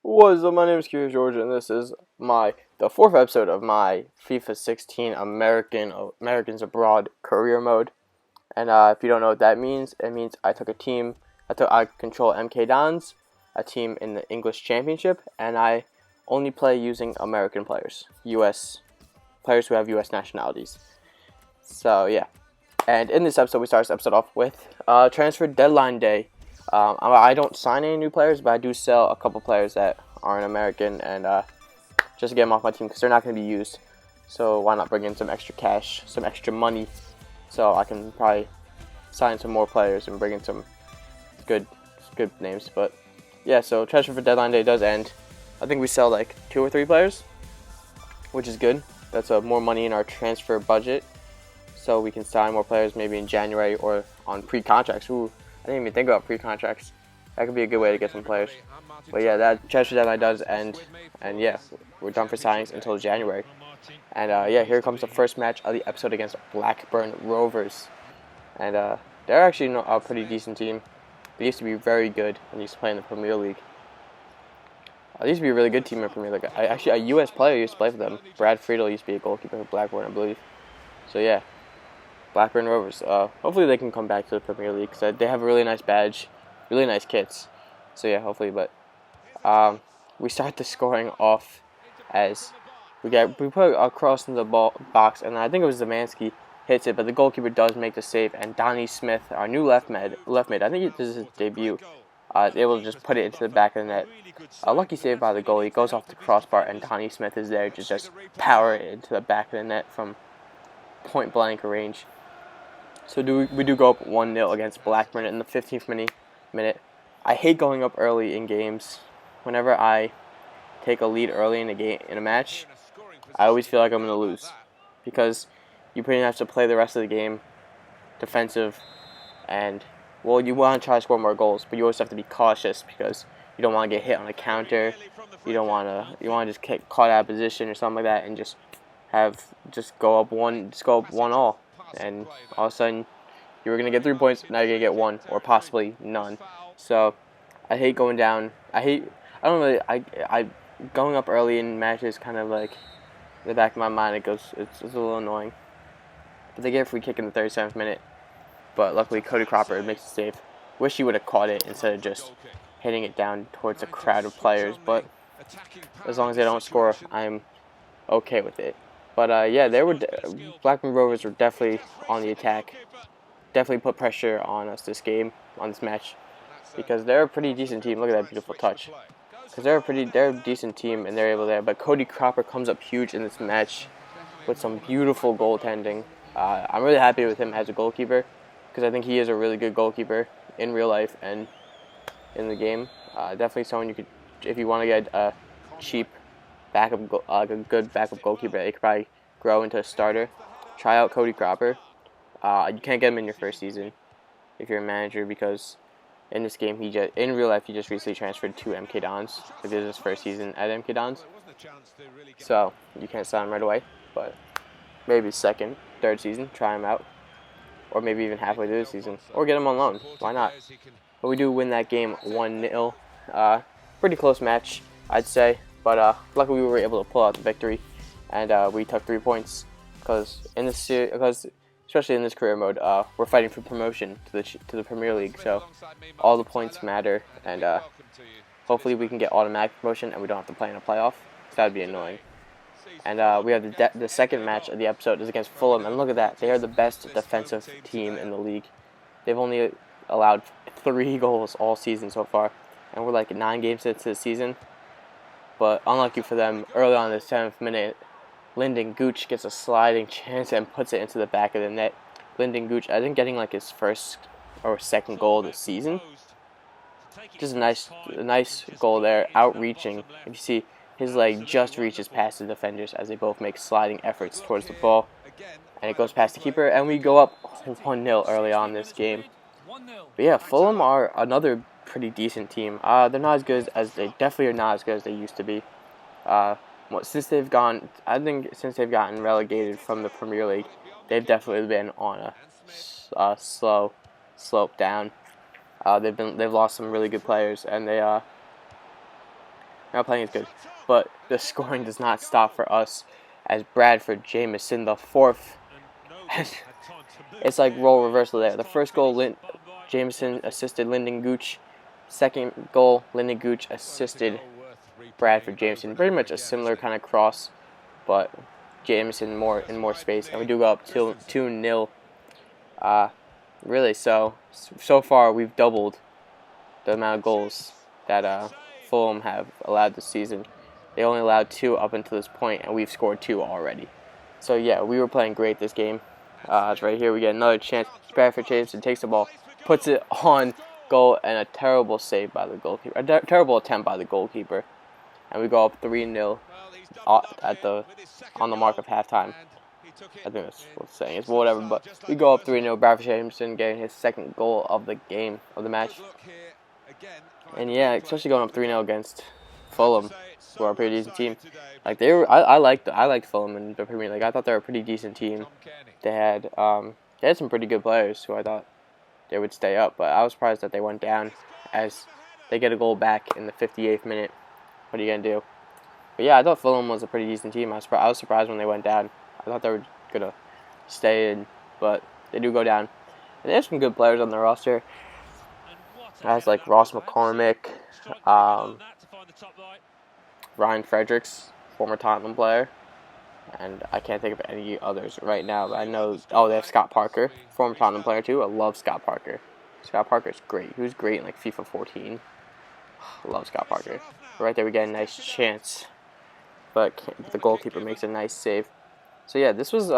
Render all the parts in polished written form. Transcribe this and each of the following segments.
What is up? My name is Curious George, and this is the fourth episode of my FIFA 16 Americans Abroad career mode. And if you don't know what that means, it means I took a team. I control MK Dons, a team in the English Championship, and I only play using American players, U.S. players who have U.S. nationalities. So yeah, and in this episode, we start this episode off with transfer deadline day. I don't sign any new players, but I do sell a couple players that aren't American, and just to get them off my team because they're not going to be used. So why not bring in some extra cash, some extra money, so I can probably sign some more players and bring in some good names. But yeah, so transfer for deadline day does end. I think we sell like 2 or 3 players, which is good. That's more money in our transfer budget, so we can sign more players maybe in January or on pre-contracts. Ooh, I didn't even think about pre-contracts. That could be a good way to get some players. But yeah, that transfer deadline does end, and yeah, we're done for signings until January. And yeah, here comes the first match of the episode against Blackburn Rovers. And they're actually a pretty decent team. They used to be very good when they used to play in the Premier League. They used to be a really good team in the Premier League. Actually, a U.S. player used to play for them. Brad Friedel used to be a goalkeeper for Blackburn, I believe. So yeah, Blackburn Rovers. Hopefully they can come back to the Premier League because they have a really nice badge, really nice kits. So yeah, hopefully. But we start the scoring off as we put a cross in the box, and I think it was Zemansky hits it, but the goalkeeper does make the save, and Donnie Smith, our new left mid, I think this is his debut, is able to just put it into the back of the net. A lucky save by the goalie. Goes off the crossbar, and Donnie Smith is there to just power it into the back of the net from point blank range. So we do go up 1-0 against Blackburn in the 15th minute. I hate going up early in games. Whenever I take a lead early in a match, I always feel like I'm going to lose, because you pretty much have to play the rest of the game defensive, and well, you want to try to score more goals, but you always have to be cautious because you don't want to get hit on a counter. You want to just get caught out of position or something like that, and just go up one all, and all of a sudden you were gonna get 3 points, now you're gonna get 1 or possibly none. So I hate going down. I going up early in matches kind of like in the back of my mind. It's a little annoying. But they get a free kick in the 37th minute. But luckily Cody Cropper makes a save. Wish he would have caught it instead of just hitting it down towards a crowd of players. But as long as they don't score, I'm okay with it. But yeah, Blackburn Rovers were definitely on the attack. Definitely put pressure on us this match, because they're a pretty decent team. Look at that beautiful touch. Because they're a decent team, and they're able to. But Cody Cropper comes up huge in this match with some beautiful goaltending. I'm really happy with him as a goalkeeper, because I think he is a really good goalkeeper in real life and in the game. Definitely someone you could, if you want to get a cheap a good backup goalkeeper that you could probably grow into a starter, try out Cody Cropper. You can't get him in your first season if you're a manager, because in this game in real life he just recently transferred to MK Dons. This is his first season at MK Dons, so you can't sign him right away. But maybe second, third season, try him out, or maybe even halfway through the season, or get him on loan. Why not? But we do win that game 1-0. Pretty close match, I'd say. But luckily we were able to pull out the victory, and we took 3 points because especially in this career mode, we're fighting for promotion to the Premier League. So all the points matter, and hopefully we can get automatic promotion and we don't have to play in a playoff. So that'd be annoying. And we have the second match of the episode is against Fulham, and look at that. They are the best defensive team in the league. They've only allowed 3 goals all season so far, and we're like 9 games into the season. But unlucky for them, early on in the 7th minute, Lyndon Gooch gets a sliding chance and puts it into the back of the net. Lyndon Gooch, I think, getting like his first or second goal of the season. Just a nice goal there, outreaching. If you see, his leg just reaches past the defenders as they both make sliding efforts towards the ball. And it goes past the keeper, and we go up 1-0 early on in this game. But yeah, Fulham are another pretty decent team. They're not as good they definitely are not as good as they used to be. Since they've gotten relegated from the Premier League, they've definitely been on a slow slope down. They've lost some really good players, and We're not playing as good. But the scoring does not stop for us as Bradford Jamieson, the fourth. It's like role reversal there. The first goal, Jamieson assisted Lyndon Gooch. Second goal, Lyndon Gooch assisted Bradford Jamieson. Pretty much a similar kind of cross, but Jamieson in more space. And we do go up 2-0. Really, so far we've doubled the amount of goals that Fulham have allowed this season. They only allowed 2 up until this point, and we've scored 2 already. So yeah, we were playing great this game. It's right here. We get another chance. Bradford Jamieson takes the ball, puts it on goal, and a terrible save by the goalkeeper. A terrible attempt by the goalkeeper, and we go up 3-0 on the mark of halftime. I think that's what it's saying. It's whatever, but we go up 3-0. Bradford Jamieson getting his second goal of the game, of the match. And yeah, especially going up 3-0 against Fulham, who are a pretty decent team. Like I liked Fulham in the Premier League. I thought they were a pretty decent team. They had some pretty good players who I thought they would stay up, but I was surprised that they went down as they get a goal back in the 58th minute. What are you gonna do? But yeah, I thought Fulham was a pretty decent team. I was surprised when they went down. I thought they were gonna stay in, but they do go down. And there's some good players on the roster. Guys like Ross McCormick, Ryan Fredericks, former Tottenham player, and I can't think of any others right now. But I know, they have Scott Parker, former Tottenham player too. I love Scott Parker. Scott Parker's great. He was great in like FIFA 14. I love Scott Parker. Right there we get a nice chance, but the goalkeeper makes a nice save. So yeah, this was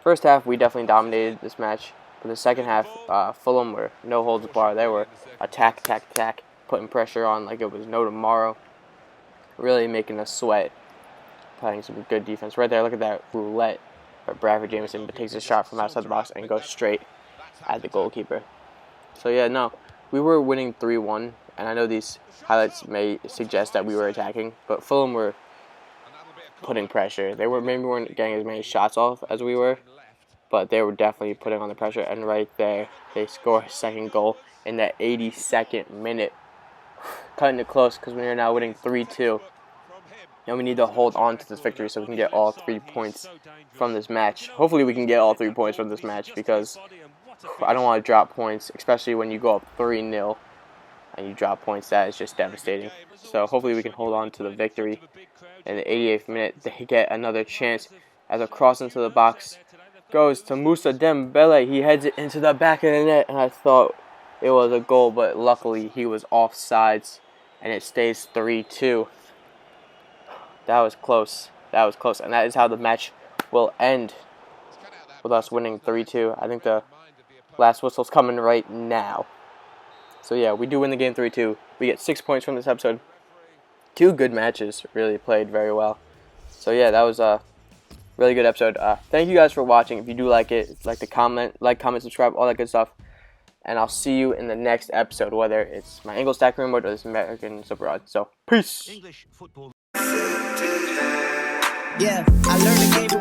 first half we definitely dominated this match. But the second half, Fulham were no holds barred. They were attack, putting pressure on like it was no tomorrow. Really making us sweat, playing some good defense. Right there, look at that roulette. But Bradford Jamieson takes a shot from outside the box and goes straight at the goalkeeper. So yeah, no, we were winning 3-1, and I know these highlights may suggest that we were attacking, but Fulham were putting pressure. They weren't getting as many shots off as we were, but they were definitely putting on the pressure. And right there, they score a second goal in that 82nd minute. Cutting it close because we are now winning 3-2. And we need to hold on to this victory so we can get all 3 points from this match. Hopefully we can get all 3 points from this match because I don't want to drop points, especially when you go up 3-0 and you drop points. That is just devastating. So hopefully we can hold on to the victory. In the 88th minute, they get another chance as a cross into the box goes to Moussa Dembele. He heads it into the back of the net, and I thought it was a goal, but luckily he was offsides, and it stays 3-2. That was close. And that is how the match will end, with us winning 3-2. I think the last whistle's coming right now. So yeah, we do win the game 3-2. We get 6 points from this episode. 2 good matches, really played very well. So yeah, that was a really good episode. Thank you guys for watching. If you do like it, comment, subscribe, all that good stuff. And I'll see you in the next episode, whether it's my English Stack Room or this Americans Abroad. So, peace. Yeah, I learned the game.